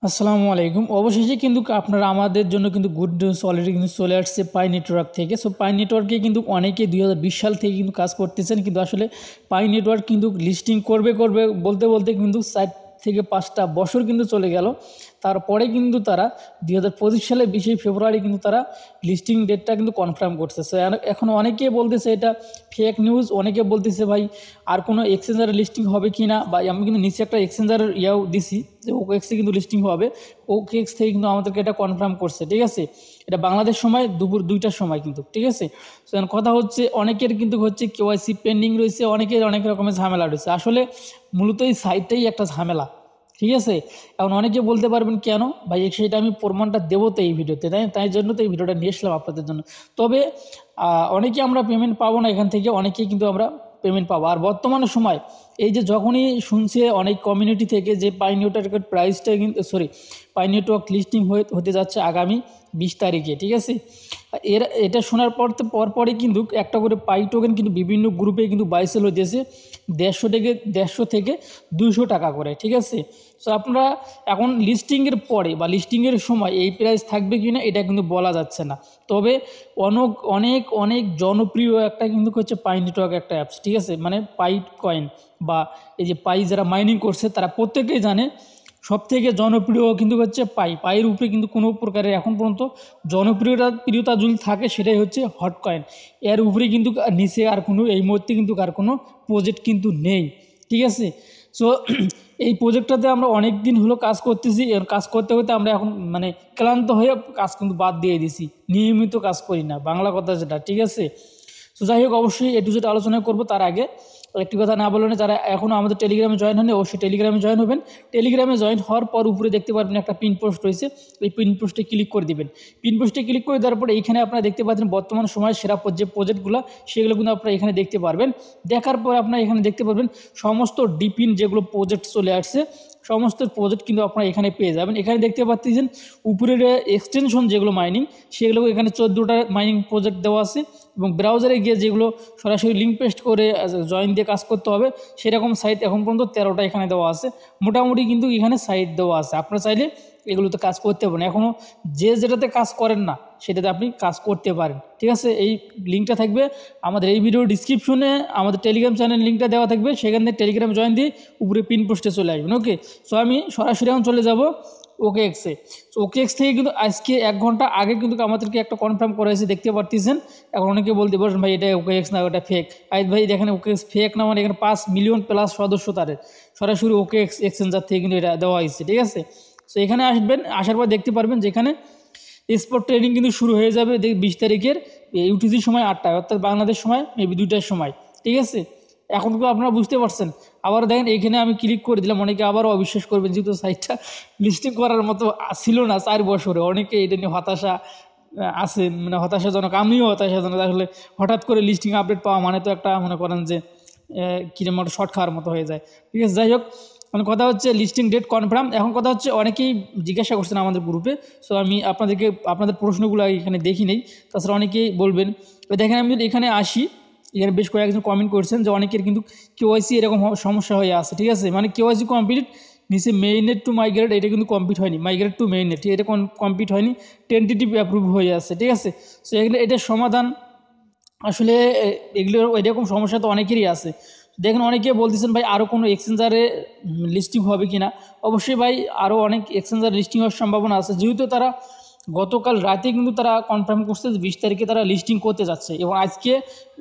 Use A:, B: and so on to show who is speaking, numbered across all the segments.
A: আসসালামু আলাইকুম। অবশেষে কিন্তু আপনারা আমাদের জন্য কিন্তু গুড নিউজ অলরেডি কিন্তু চলে আসছে পাই নেটওয়ার্ক থেকে। সো পাই নেটওয়ার্কে কিন্তু অনেকে 2020 সাল থেকে কিন্তু কাজ করতেছেন, কিন্তু আসলে পাই নেটওয়ার্ক কিন্তু লিস্টিং করবে বলতে বলতে কিন্তু 4 থেকে 5টা বছর কিন্তু চলে গেল। তারপরে কিন্তু তারা 2025 সালের 20 ফেব্রুয়ারি কিন্তু তারা লিস্টিং ডেটটা কিন্তু কনফার্ম করছে। সো এখন অনেকে বলতেছে এটা ফেক নিউজ, অনেকে বলতেছে ভাই আর কোনো এক্সচেঞ্জারে লিস্টিং হবে কি না, বা আমি কিন্তু নিচে একটা এক্সচেঞ্জারের দিছি যে ওকেএক্সে কিন্তু লিস্টিং হবে। ওকেএক্স থেকে কিন্তু আমাদেরকে এটা কনফার্ম করছে, ঠিক আছে। এটা বাংলাদেশ সময় দুপুর 2টার সময় কিন্তু, ঠিক আছে। সো এখন কথা হচ্ছে অনেকের কিন্তু হচ্ছে কেওয়াইসি পেন্ডিং রয়েছে, অনেকের অনেক রকমের ঝামেলা রয়েছে। আসলে মূলত এই সাইটটাই একটা ঝামেলা, ঠিক আছে। এখন অনেকে বলতে পারবেন কেন ভাই, সেটা আমি প্রমাণটা দেবো তো এই ভিডিওতে, তাই জন্য তো এই ভিডিওটা নিয়ে এসলাম আপনাদের জন্য। তবে অনেকে আমরা পেমেন্ট পাবো না এখান থেকে, অনেকেই কিন্তু আমরা পেমেন্ট পাবো। আর বর্তমানে সময় এই যে যখনই শুনছে অনেক কমিউনিটি থেকে যে পাই নেটওয়ার্কের প্রাইসটা কিন্তু পাই নেটওয়ার্ক লিস্টিং হতে যাচ্ছে আগামী 20 তারিখে, ঠিক আছে। এটা শোনার পরপরই কিন্তু একটা করে পাই টোকেন কিন্তু বিভিন্ন গ্রুপে কিন্তু বাই সেল হইতেছে 150 থেকে 200 টাকা করে, ঠিক আছে। সো আপনারা এখন লিস্টিংয়ের পরে বা লিস্টিংয়ের সময় এই প্রাইস থাকবে কি না এটা কিন্তু বলা যাচ্ছে না। তবে অনেক অনেক জনপ্রিয় একটা কিন্তু হচ্ছে পাই নেটওয়ার্ক একটা অ্যাপস, ঠিক আছে। মানে পাই কয়েন বা এই যে পাই যারা মাইনিং করছে তারা প্রত্যেকেই জানে সবথেকে জনপ্রিয় কিন্তু হচ্ছে পাইয়ের উপরে কিন্তু কোনো প্রকারের এখন পর্যন্ত জনপ্রিয়তা যদি থাকে সেটাই হচ্ছে হট কয়েন। এর উপরে কিন্তু নিচে আর কোনো এই মুহূর্তে কিন্তু আর কোনো প্রজেক্ট কিন্তু নেই, ঠিক আছে। সো এই প্রজেক্টটাতে আমরা অনেক দিন হলো কাজ করতেছি, এর কাজ করতে করতে আমরা এখন মানে ক্লান্ত হয়ে কাজ কিন্তু বাদ দিয়ে দিছি, নিয়মিত কাজ করি না, বাংলা কথা যেটা, ঠিক আছে। সো যাই হোক, অবশ্যই এ টু জেড আলোচনা করবো। তার আগে একটি কথা না বললে, যারা এখনও আমাদের টেলিগ্রামে জয়েন হয়নি অবশ্যই টেলিগ্রামে জয়েন হবেন। টেলিগ্রামে জয়েন হওয়ার পর উপরে দেখতে পারবেন একটা পিন পোস্ট রয়েছে, এই পিন পোস্টে ক্লিক করে দিবেন। পিন পোস্টে ক্লিক করে দেওয়ার পরে এইখানে আপনারা দেখতে পাচ্ছেন বর্তমান সময়ের সেরা যে প্রজেক্টগুলো সেগুলো কিন্তু আপনারা এখানে দেখতে পারবেন। দেখার পর আপনারা এখানে দেখতে পারবেন সমস্ত ডিপিন যেগুলো প্রজেক্ট চলে আসছে সমস্ত প্রজেক্ট কিন্তু আপনারা এখানে পেয়ে যাবেন। এখানে দেখতে পাচ্ছেন উপরের এক্সটেনশন যেগুলো মাইনিং সেগুলো এখানে 14টা মাইনিং প্রজেক্ট দেওয়া আছে, এবং ব্রাউজারে গিয়ে যেগুলো সরাসরি লিঙ্ক পেস্ট করে জয়েন দিয়ে কাজ করতে হবে সেরকম সাইট এখন পর্যন্ত 13টা এখানে দেওয়া আছে। মোটামুটি কিন্তু এখানে সাইট দেওয়া আছে, আপনারা চাইলে এগুলোতে কাজ করতে পারেন। এখনও যেটাতে কাজ করেন না সেটাতে আপনি কাজ করতে পারেন, ঠিক আছে। এই লিঙ্কটা থাকবে আমাদের এই ভিডিও ডিসক্রিপশনে, আমাদের টেলিগ্রাম চ্যানেল লিঙ্কটা দেওয়া থাকবে, সেখান থেকে টেলিগ্রাম জয়েন দিয়ে উপরে পিন পোস্টে চলে আসবেন। ওকে, সো আমি সরাসরি এখন চলে যাব ওকেএক্সে। সো ওকেএক্স থেকে কিন্তু আজকে 1 ঘন্টা আগে কিন্তু আমাদেরকে একটা কনফার্ম করা হয়েছে, দেখতে পারতেছেন। এখন অনেকে বলতে পারেন ভাই এটা ওকেএক্স না, ওটা ফেক। ভাই দেখেন ওকেএক্স ফেক না, মানে এখানে 5 মিলিয়ন প্লাস সদস্য তাদের সরাসরি ওকেএক্স এক্সচেঞ্জার থেকে কিন্তু এটা দেওয়া হয়েছে, ঠিক আছে। সো এখানে আসবেন, আসার পর দেখতে পারবেন যেখানে স্পট ট্রেডিং কিন্তু শুরু হয়ে যাবে 20 তারিখের ইউটিসির সময় 8টায়, অর্থাৎ বাংলাদেশ সময় মেবি 2টার সময়, ঠিক আছে। এখন তো আপনারা বুঝতে পারছেন। আবার দেখেন এইখানে আমি ক্লিক করে দিলাম, অনেকে আবারও অবিশ্বাস করবেন যেহেতু সাইটটা লিস্টিং করার মতো ছিল না 4 বছরে, অনেকে এটা নিয়ে হতাশা আছে, মানে হতাশাজনক, আমিও হতাশাজনক। আসলে হঠাৎ করে লিস্টিং আপডেট পাওয়া মানে তো একটা মনে করেন যে কিরকম একটা শর্ট খাওয়ার মতো হয়ে যায়, ঠিক আছে। যাই হোক, মানে কথা হচ্ছে লিস্টিং ডেট কনফার্ম। এখন কথা হচ্ছে অনেকেই জিজ্ঞাসা করছেন আমাদের গ্রুপে, সো আমি আপনাদের প্রশ্নগুলো এখানে দেখি নেই, তাছাড়া অনেকেই বলবেন। দেখেন আমি যদি এখানে আসি, এখানে বেশ কয়েকজন কমেন্ট করছেন যে অনেকের কিন্তু কেওয়াইসি এরকম সমস্যা হয়ে আছে, ঠিক আছে। মানে কেওয়াইসি কমপ্লিট, নিচে মেইননেট টু মাইগ্রেট এটা কিন্তু কমপ্লিট হয়নি, মাইগ্রেট টু মেইননেট এটা কমপ্লিট হয়নি, টেন্টেটিভ অ্যাপ্রুভ হয়ে আছে, ঠিক আছে। সো এখানে এটার সমাধান আসলে এগুলো এরকম সমস্যা তো অনেকেরই আছে। দেখেন অনেকে বলতেছেন ভাই আরও কোনো এক্সচেঞ্জারে লিস্টিং হবে কি না। অবশ্যই ভাই আরও অনেক এক্সচেঞ্জার লিস্টিং হওয়ার সম্ভাবনা আছে, যেহেতু তারা গতকাল রাতে কিন্তু তারা কনফার্ম করছে যে 20 তারিখে তারা লিস্টিং করতে যাচ্ছে, এবং আজকে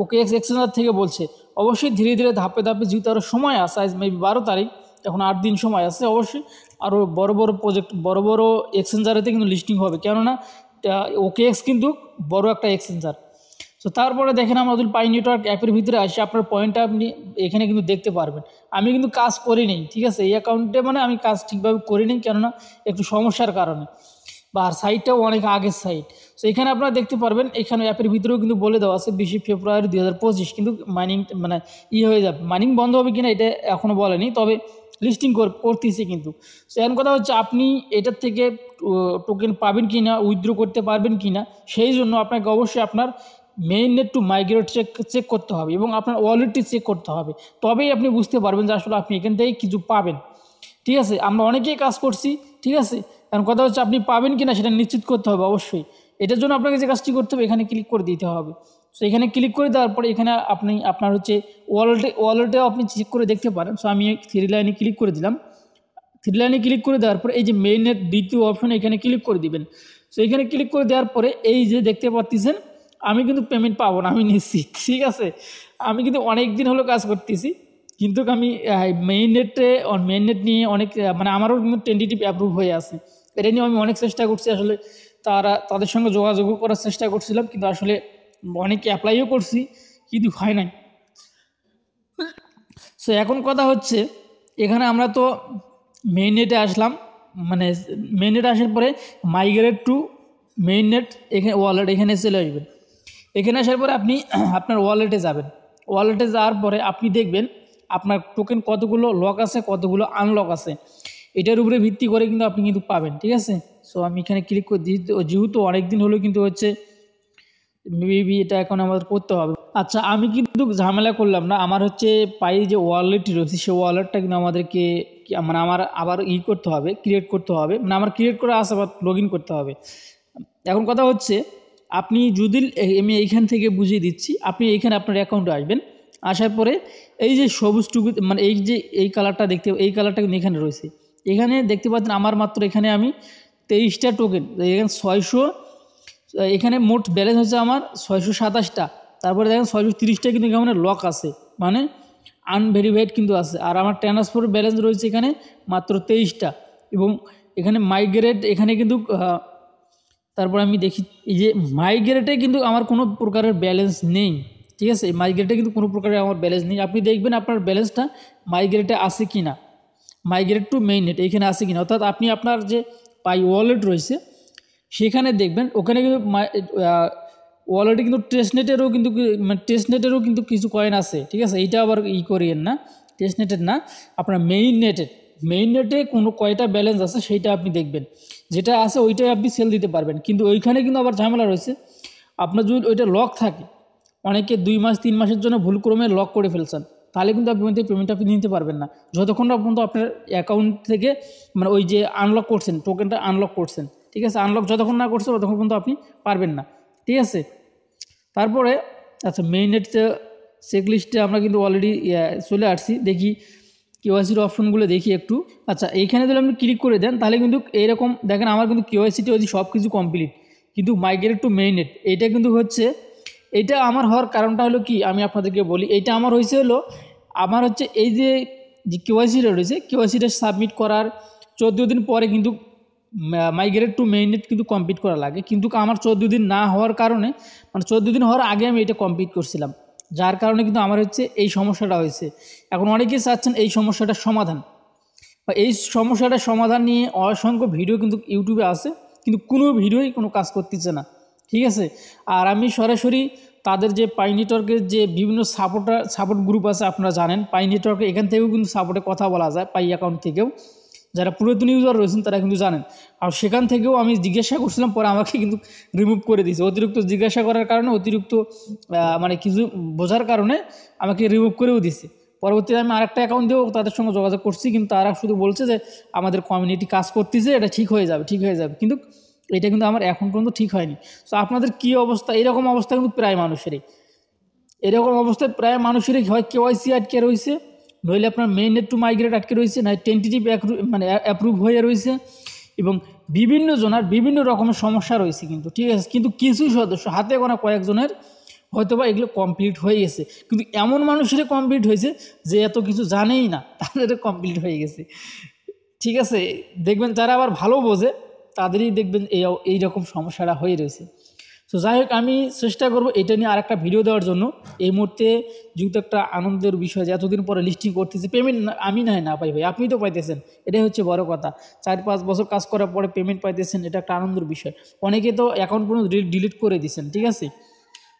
A: ওকেএক্স এক্সচেঞ্জার থেকে বলছে অবশ্যই ধীরে ধীরে ধাপে ধাপে, যেহেতু আরও সময় আছে, আজ মেবি 12 তারিখ, এখন 8 দিন সময় আছে, অবশ্যই আরও বড় বড় প্রজেক্ট বড় বড় এক্সচেঞ্জারেতে কিন্তু লিস্টিং হবে, কেননা ওকেএক্স কিন্তু বড় একটা এক্সচেঞ্জার। সো তারপরে দেখেন আমরা যদি পাই নেটওয়ার্ক অ্যাপের ভিতরে আসি, আপনার পয়েন্টটা আপনি এখানে কিন্তু দেখতে পারবেন। আমি কিন্তু কাজ করিনি, ঠিক আছে, এই অ্যাকাউন্টে মানে আমি কাজ ঠিকভাবে করিনি, কেননা একটু সমস্যার কারণে, বা সাইটটাও অনেক আগের সাইট। সো এখানে আপনারা দেখতে পারবেন, এখানে অ্যাপের ভিতরেও কিন্তু বলে দেওয়া আছে 20 ফেব্রুয়ারি 2025 কিন্তু মাইনিং মানে হয়ে যাবে। মাইনিং বন্ধ হবে কিনা এটা এখনও বলেনি, তবে লিস্টিং করতেছি কিন্তু। সো এখন কথা হচ্ছে আপনি এটার থেকে টোকেন পাবেন কি না, উইথড্র করতে পারবেন কি না, সেই জন্য আপনাকে অবশ্যই আপনার মেইননেট টু মাইগ্রেট চেক করতে হবে, এবং আপনার ওয়ালেটটি চেক করতে হবে, তবেই আপনি বুঝতে পারবেন যে আসলে আপনি এখান থেকে কিছু পাবেন। ঠিক আছে, আমরা অনেকেই কাজ করছি, ঠিক আছে। কারণ কথা হচ্ছে আপনি পাবেন কি না সেটা নিশ্চিত করতে হবে অবশ্যই। এটার জন্য আপনাকে যে কাজটি করতে হবে, এখানে ক্লিক করে দিতে হবে। সো এখানে ক্লিক করে দেওয়ার পরে এখানে আপনি আপনার হচ্ছে ওয়ালেটেও আপনি চেক করে দেখতে পারেন। সো আমি 3 লাইনে ক্লিক করে দিলাম। 3 লাইনে ক্লিক করে দেওয়ার পরে এই যে মেইনের দ্বিতীয় অপশনে এখানে ক্লিক করে দিবেন। সো এখানে ক্লিক করে দেওয়ার পরে এই যে দেখতে পাচ্ছেন আমি কিন্তু পেমেন্ট পাবো না, আমি নিশ্চিত, ঠিক আছে। আমি কিন্তু অনেক দিন হলো কাজ করতেছি, কিন্তু আমি মেইন নেট নিয়ে অনেক মানে আমারও কিন্তু টেন্টেটিভ অ্যাপ্রুভ হয়ে আছে। এটা নিয়ে আমি অনেক চেষ্টা করছি, আসলে তাদের সঙ্গে যোগাযোগও করার চেষ্টা করছিলাম, কিন্তু আসলে অনেকে অ্যাপ্লাইও করছি, কিন্তু হয় নাই। সো এখন কথা হচ্ছে এখানে আমরা তো মেইন নেটে আসলাম, মানে মেইন নেটে আসার পরে মাইগ্রেট টু মেইন নেট, এখানে ওয়ালেট এখানে চলে আসবেন। এখানে আসার পরে আপনি আপনার ওয়ালেটে যাবেন। ওয়ালেটে যাওয়ার পরে আপনি দেখবেন আপনার টোকেন কতগুলো লক আছে, কতগুলো আনলক আছে, এটার উপরে ভিত্তি করে কিন্তু আপনি কিন্তু পাবেন, ঠিক আছে। সো আমি এখানে ক্লিক করে দিই, যেহেতু অনেক দিন হলো কিন্তু হচ্ছে মেবি এটা এখন আমাদের করতে হবে। আচ্ছা, আমি কিন্তু ঝামেলা করলাম না, আমার হচ্ছে পাই যে ওয়ালেটটি রয়েছে সেই ওয়ালেটটা কিন্তু আমাদেরকে মানে আমার আবার করতে হবে, ক্রিয়েট করতে হবে, মানে আমার ক্রিয়েট করে আসে আবার লগ ইন করতে হবে। এখন কথা হচ্ছে আপনি যদি আমি এইখান থেকে বুঝিয়ে দিচ্ছি, আপনি এইখানে আপনার অ্যাকাউন্টে আসবেন। আসার পরে এই যে সবুজটুকু মানে এই যে এই কালারটা এই কালারটা কিন্তু এখানে রয়েছে, এখানে দেখতে পাচ্ছেন আমার মাত্র এখানে আমি 23টা টোকেন, এখানে 600, এখানে মোট ব্যালেন্স হচ্ছে আমার 627টা। তারপরে দেখেন 630টা কিন্তু এখানে লক আছে, মানে আনভেরিফাইড কিন্তু আছে। আর আমার ট্রান্সফার ব্যালেন্স রয়েছে এখানে মাত্র 23টা। এবং এখানে মাইগ্রেট এখানে কিন্তু তারপর আমি দেখি এই যে মাইগ্রেটে কিন্তু আমার কোনো প্রকারের ব্যালেন্স নেই, ঠিক আছে। মাইগ্রেটে কিন্তু কোনো প্রকারের আমার ব্যালেন্স নেই। আপনি দেখবেন আপনার ব্যালেন্সটা মাইগ্রেটে আছে কি না, মাইগ্রেট টু মেইন নেট এইখানে আছে কি না, অর্থাৎ আপনি আপনার যে পাই ওয়ালেট রয়েছে সেখানে দেখবেন ওখানে কিন্তু ওয়ালেটে কিন্তু টেস্টনেটেরও কিন্তু কিছু কয়েন আছে, ঠিক আছে। এইটা আবার করিয়েন না, টেস্টনেটের না, আপনার মেইন নেটে কোনো কয়টা ব্যালেন্স আছে সেইটা আপনি দেখবেন, যেটা আছে ওইটাই আপনি সেল দিতে পারবেন। কিন্তু ওইখানে কিন্তু আবার ঝামেলা রয়েছে, আপনার যদি ওইটা লক থাকে, অনেকে 2 মাস 3 মাসের জন্য ভুলক্রমে লক করে ফেলছেন, তাহলে কিন্তু আপনি পেমেন্ট আপনি নিতে পারবেন না, যতক্ষণ না পর্যন্ত আপনার অ্যাকাউন্ট থেকে মানে ওই যে আনলক করছেন, টোকেনটা আনলক করছেন, ঠিক আছে। আনলক যতক্ষণ না করছে ততক্ষণ পর্যন্ত আপনি পারবেন না, ঠিক আছে। তারপরে আচ্ছা, মেইন নেট চেকলিস্টে আমরা কিন্তু অলরেডি চলে আসছি, দেখি কেওয়াইসির অপশনগুলো দেখি একটু। আচ্ছা, এইখানে যদি আপনি ক্লিক করে দেন তাহলে কিন্তু এইরকম দেখেন আমার কিন্তু কেওয়াইসিটি হচ্ছে সব কিছু কমপ্লিট, কিন্তু মাইগ্রেট টু মেইন নেট এইটা কিন্তু হচ্ছে, এইটা আমার হওয়ার কারণটা হলো কি আমি আপনাদেরকে বলি। এইটা আমার হয়েছে হলো আমার হচ্ছে এই যে কেওয়াইসিটা রয়েছে, কেওয়াইসিটা সাবমিট করার 14 দিন পরে কিন্তু মাইগ্রেট টু মেইন নেট কিন্তু কমপ্লিট করা লাগে, কিন্তু আমার 14 দিন না হওয়ার কারণে, মানে 14 দিন হওয়ার আগে আমি এটা কমপ্লিট করছিলাম, যার কারণে কিন্তু আমার হচ্ছে এই সমস্যাটা হয়েছে। এখন অনেকেই চাচ্ছেন এই সমস্যাটার সমাধান, বা এই সমস্যাটার সমাধান নিয়ে অসংখ্য ভিডিও কিন্তু ইউটিউবে আছে, কিন্তু কোনো ভিডিওই কোনো কাজ করতেছে না, ঠিক আছে। আর আমি সরাসরি তাদের যে পাই নেটওয়ার্কের যে বিভিন্ন সাপোর্ট গ্রুপ আছে, আপনারা জানেন পাই নেটওয়ার্কে এখান থেকেও কিন্তু সাপোর্টে কথা বলা যায়, পাই অ্যাকাউন্ট থেকেও, যারা পুরাতন ইউজার রয়েছেন তারা কিন্তু জানেন। আর সেখান থেকেও আমি জিজ্ঞাসা করছিলাম, পরে আমাকে কিন্তু রিমুভ করে দিয়েছে, অতিরিক্ত জিজ্ঞাসা করার কারণে, অতিরিক্ত মানে কিছু বোঝার কারণে আমাকে রিমুভ করেও দিছে। পরবর্তীতে আমি আরেকটা অ্যাকাউন্ট দিয়েও তাদের সঙ্গে যোগাযোগ করছি, কিন্তু তারা শুধু বলছে যে আমাদের কমিউনিটি কাজ করতেছে, এটা ঠিক হয়ে যাবে, কিন্তু এটা কিন্তু আমার এখন পর্যন্ত ঠিক হয়নি। সো আপনাদের কী অবস্থা? এরকম অবস্থা কিন্তু প্রায় মানুষেরই, এরকম অবস্থায় প্রায় মানুষেরই হয় কেওয়াইসি আটকে রয়েছে, নইলে আপনার মেইন নেট টু মাইগ্রেট আটকে রয়েছে, না টেন্টেটিভ মানে অ্যাপ্রুভ হয়ে রয়েছে, এবং বিভিন্ন জনের বিভিন্ন রকমের সমস্যা রয়েছে কিন্তু, ঠিক আছে। কিন্তু কিছু সদস্য হাতে গোনা কয়েকজনের হয়তো বা এগুলো কমপ্লিট হয়ে গেছে, কিন্তু এমন মানুষেরই কমপ্লিট হয়েছে যে এত কিছু জানেই না, তাদের কমপ্লিট হয়ে গেছে, ঠিক আছে। দেখবেন যারা আবার ভালো বোঝে তাদেরই দেখবেন এইরকম সমস্যাটা হয়ে রয়েছে। সো যাই হোক, আমি চেষ্টা করব এটা নিয়ে আরেকটা ভিডিও দেওয়ার জন্য। এই মুহূর্তে যেহেতু একটা আনন্দের বিষয় যে এতদিন পরে লিস্টিং করতেছি, পেমেন্ট আমি না পাই ভাই, আপনি তো পাইতেছেন, এটাই হচ্ছে বড় কথা। 4-5 বছর কাজ করার পরে পেমেন্ট পাইতেছেন, এটা একটা আনন্দের বিষয়। অনেকে তো অ্যাকাউন্ট পর্যন্ত ডিলিট করে দিচ্ছেন, ঠিক আছে।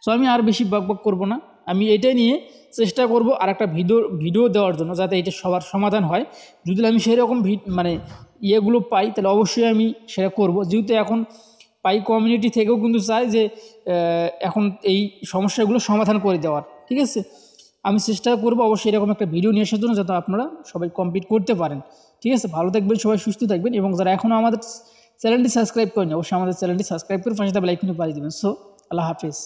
A: সো আমি আর বেশি বকবক করব না, আমি এটাই নিয়ে চেষ্টা করব আর একটা ভিডিও দেওয়ার জন্য, যাতে এটা সবার সমাধান হয়। যদি আমি সেরকম মানে ইয়েগুলো পাই তাহলে অবশ্যই আমি সেটা করব, যেহেতু এখন পাই কমিউনিটি থেকেও কিন্তু চাই যে এখন এই সমস্যাগুলো সমাধান করে দেওয়ার, ঠিক আছে। আমি চেষ্টা করব অবশ্যই এরকম একটা ভিডিও নিয়ে আসার জন্য, যাতে আপনারা সবাই কমপ্লিট করতে পারেন, ঠিক আছে, ভালো থাকবেন সবাই, সুস্থ থাকবেন, এবং যারা এখনও আমাদের চ্যানেলটি সাবস্ক্রাইব করেন অবশ্যই আমাদের চ্যানেলটি সাবস্ক্রাইব করে পাশে বেল আইকনে বাজিয়ে দেবেন। সো আল্লাহ হাফেজ।